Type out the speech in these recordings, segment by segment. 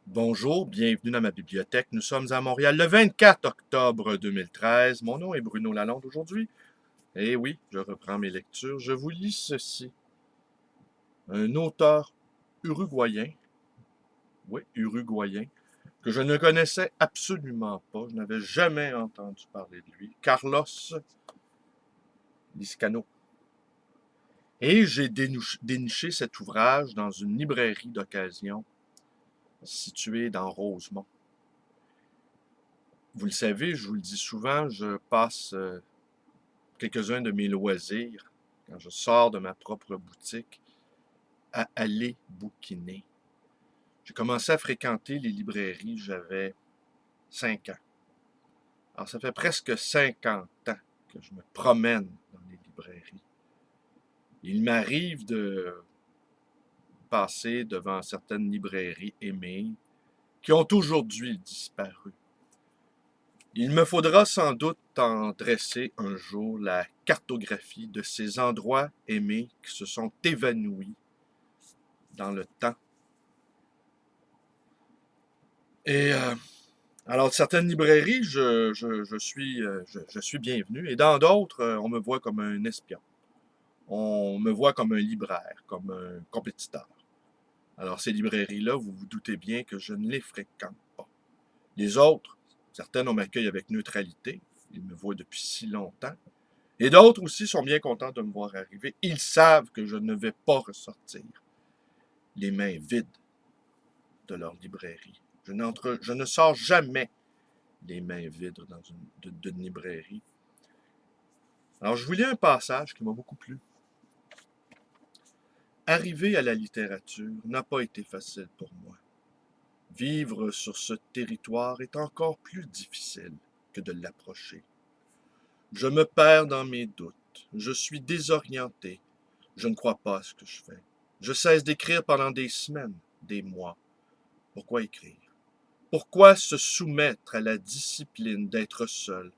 Bonjour, bienvenue dans ma bibliothèque. Nous sommes à Montréal le 24 octobre 2013. Mon nom est Bruno Lalonde aujourd'hui. Et oui, je reprends mes lectures. Je vous lis ceci. Un auteur uruguayen, oui, uruguayen, que je ne connaissais absolument pas. Je n'avais jamais entendu parler de lui. Carlos Liscano. Et j'ai déniché cet ouvrage dans une librairie d'occasion située dans Rosemont. Vous le savez, je vous le dis souvent, je passe quelques-uns de mes loisirs, quand je sors de ma propre boutique, à aller bouquiner. J'ai commencé à fréquenter les librairies, j'avais 5 ans. Alors, ça fait presque 50 ans que je me promène dans les librairies. Il m'arrive de passer devant certaines librairies aimées qui ont aujourd'hui disparu. Il me faudra sans doute en dresser un jour la cartographie de ces endroits aimés qui se sont évanouis dans le temps. Et alors, certaines librairies, je suis bienvenu, et dans d'autres, on me voit comme un espion. On me voit comme un libraire, comme un compétiteur. Alors, ces librairies-là, vous vous doutez bien que je ne les fréquente pas. Les autres, certaines, on m'accueille avec neutralité. Ils me voient depuis si longtemps. Et d'autres aussi sont bien contents de me voir arriver. Ils savent que je ne vais pas ressortir les mains vides de leur librairie. Je ne sors jamais les mains vides dans d'une librairie. Alors, je vous lis un passage qui m'a beaucoup plu. Arriver à la littérature n'a pas été facile pour moi. Vivre sur ce territoire est encore plus difficile que de l'approcher. Je me perds dans mes doutes. Je suis désorienté. Je ne crois pas à ce que je fais. Je cesse d'écrire pendant des semaines, des mois. Pourquoi écrire? Pourquoi se soumettre à la discipline d'être seul,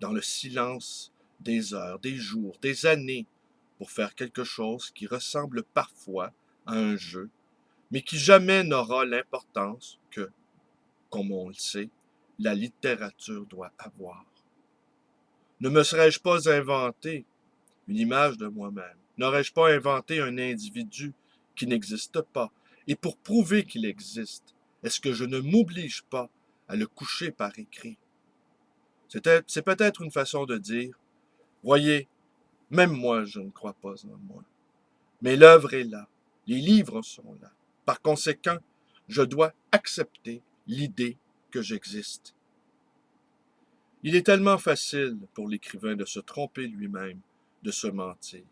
dans le silence des heures, des jours, des années, pour faire quelque chose qui ressemble parfois à un jeu, mais qui jamais n'aura l'importance que, comme on le sait, la littérature doit avoir? Ne me serais-je pas inventé une image de moi-même? N'aurais-je pas inventé un individu qui n'existe pas? Et pour prouver qu'il existe, est-ce que je ne m'oblige pas à le coucher par écrit? C'est peut-être une façon de dire, voyez, même moi je ne crois pas en moi. Mais l'œuvre est là, les livres sont là. Par conséquent, je dois accepter l'idée que j'existe. Il est tellement facile pour l'écrivain de se tromper lui-même, de se mentir.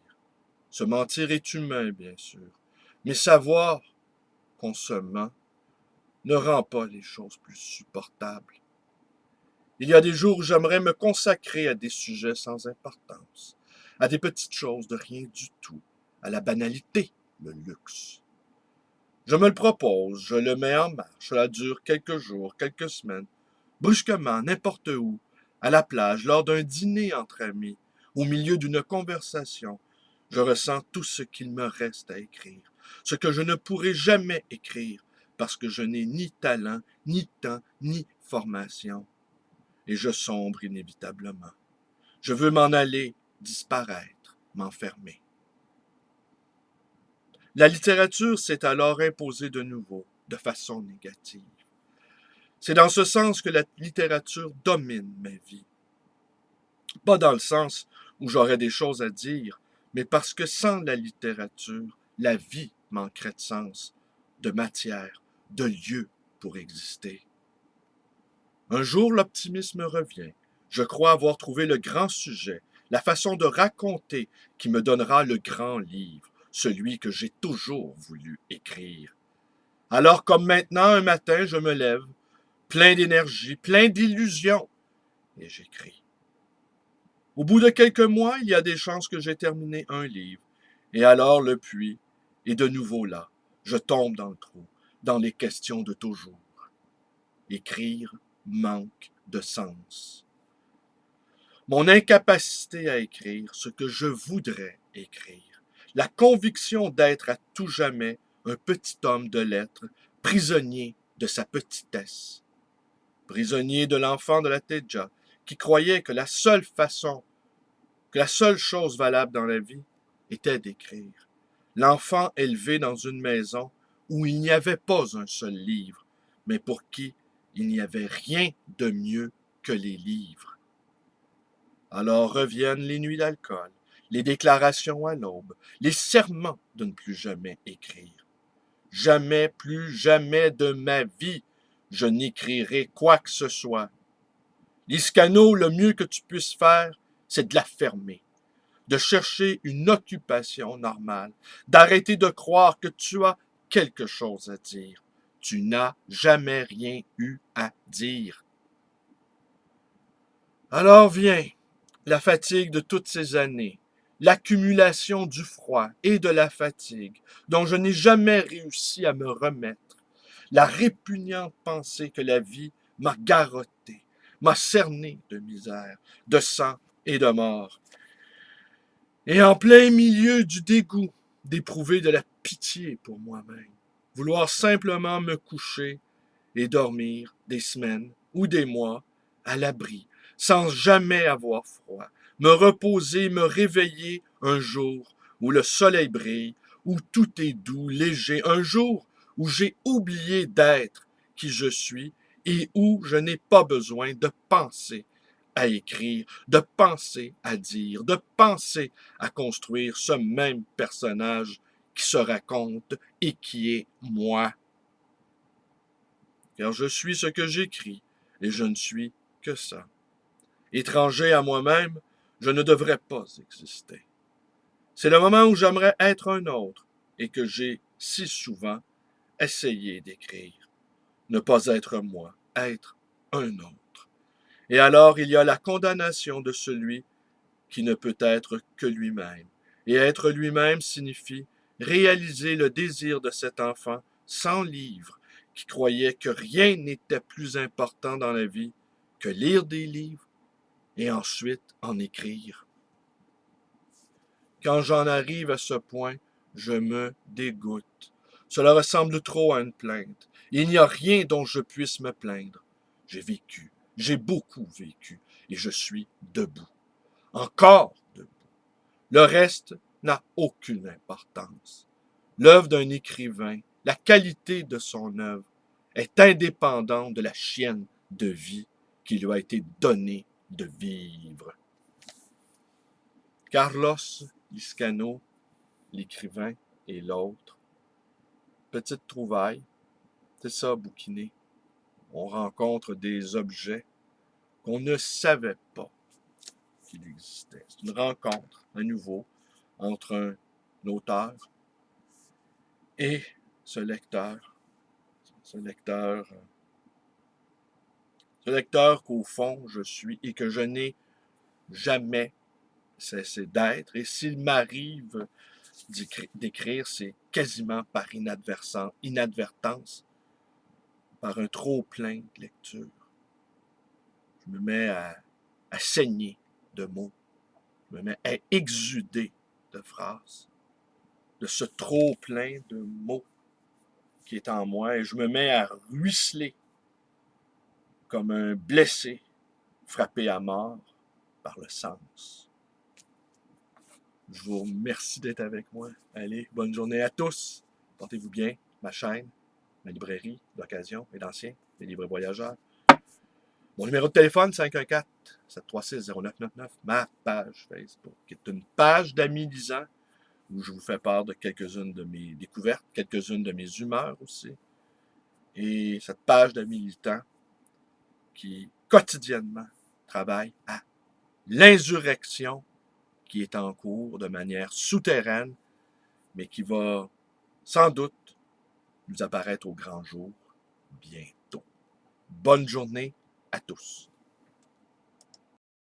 Se mentir est humain, bien sûr, mais savoir qu'on se ment ne rend pas les choses plus supportables. Il y a des jours où j'aimerais me consacrer à des sujets sans importance, à des petites choses de rien du tout, à la banalité, le luxe. Je me le propose, je le mets en marche, cela dure quelques jours, quelques semaines, brusquement, n'importe où, à la plage, lors d'un dîner entre amis, au milieu d'une conversation, je ressens tout ce qu'il me reste à écrire, ce que je ne pourrai jamais écrire, parce que je n'ai ni talent, ni temps, ni formation. Et je sombre inévitablement. Je veux m'en aller, disparaître, m'enfermer. La littérature s'est alors imposée de nouveau, de façon négative. C'est dans ce sens que la littérature domine ma vie. Pas dans le sens où j'aurais des choses à dire, mais parce que sans la littérature, la vie manquerait de sens, de matière, de lieu pour exister. Un jour, l'optimisme revient. Je crois avoir trouvé le grand sujet, la façon de raconter qui me donnera le grand livre, celui que j'ai toujours voulu écrire. Alors, comme maintenant, un matin, je me lève, plein d'énergie, plein d'illusions, et j'écris. Au bout de quelques mois, il y a des chances que j'ai terminé un livre, et alors le puits est de nouveau là. Je tombe dans le trou, dans les questions de toujours. Écrire manque de sens. Mon incapacité à écrire ce que je voudrais écrire, la conviction d'être à tout jamais un petit homme de lettres, prisonnier de sa petitesse. Prisonnier de l'enfant de la Teja, qui croyait que la seule chose valable dans la vie était d'écrire. L'enfant élevé dans une maison où il n'y avait pas un seul livre, mais pour qui il n'y avait rien de mieux que les livres. Alors reviennent les nuits d'alcool, les déclarations à l'aube, les serments de ne plus jamais écrire. Jamais, plus jamais de ma vie, je n'écrirai quoi que ce soit. L'Iscano, le mieux que tu puisses faire, c'est de la fermer, de chercher une occupation normale, d'arrêter de croire que tu as quelque chose à dire. Tu n'as jamais rien eu à dire. Alors vient la fatigue de toutes ces années, l'accumulation du froid et de la fatigue, dont je n'ai jamais réussi à me remettre, la répugnante pensée que la vie m'a garrotté, m'a cerné de misère, de sang et de mort. Et en plein milieu du dégoût d'éprouver de la pitié pour moi-même, vouloir simplement me coucher et dormir des semaines ou des mois à l'abri, sans jamais avoir froid, me reposer, me réveiller un jour où le soleil brille, où tout est doux, léger, un jour où j'ai oublié d'être qui je suis et où je n'ai pas besoin de penser à écrire, de penser à dire, de penser à construire ce même personnage qui se raconte et qui est moi. Car je suis ce que j'écris, et je ne suis que ça. Étranger à moi-même, je ne devrais pas exister. C'est le moment où j'aimerais être un autre, et que j'ai si souvent essayé d'écrire. Ne pas être moi, être un autre. Et alors il y a la condamnation de celui qui ne peut être que lui-même. Et être lui-même signifie réaliser le désir de cet enfant sans livre, qui croyait que rien n'était plus important dans la vie que lire des livres et ensuite en écrire. Quand j'en arrive à ce point, je me dégoûte. Cela ressemble trop à une plainte. Il n'y a rien dont je puisse me plaindre. J'ai vécu, j'ai beaucoup vécu, et je suis debout. Encore debout. Le reste n'a aucune importance. L'œuvre d'un écrivain, la qualité de son œuvre, est indépendante de la chienne de vie qui lui a été donnée de vivre. Carlos Liscano, l'écrivain, et l'autre. Petite trouvaille, c'est ça, bouquiner. On rencontre des objets qu'on ne savait pas qu'il existait. C'est une rencontre, à nouveau, entre un auteur et ce lecteur. Ce lecteur qu'au fond je suis et que je n'ai jamais cessé d'être. Et s'il m'arrive d'écrire, c'est quasiment par inadvertance, par un trop-plein de lecture. Je me mets à saigner de mots. Je me mets à exuder de phrases, de ce trop-plein de mots qui est en moi, et je me mets à ruisseler comme un blessé frappé à mort par le sens. Je vous remercie d'être avec moi. Allez, bonne journée à tous. Portez-vous bien. Ma chaîne, ma librairie d'occasion et d'anciens, les livrets voyageurs. Mon numéro de téléphone, 514-736-0999. Ma page Facebook, qui est une page d'amis lisants où je vous fais part de quelques-unes de mes découvertes, quelques-unes de mes humeurs aussi. Et cette page d'amis militants qui, quotidiennement, travaille à l'insurrection qui est en cours de manière souterraine, mais qui va sans doute nous apparaître au grand jour bientôt. Bonne journée à tous.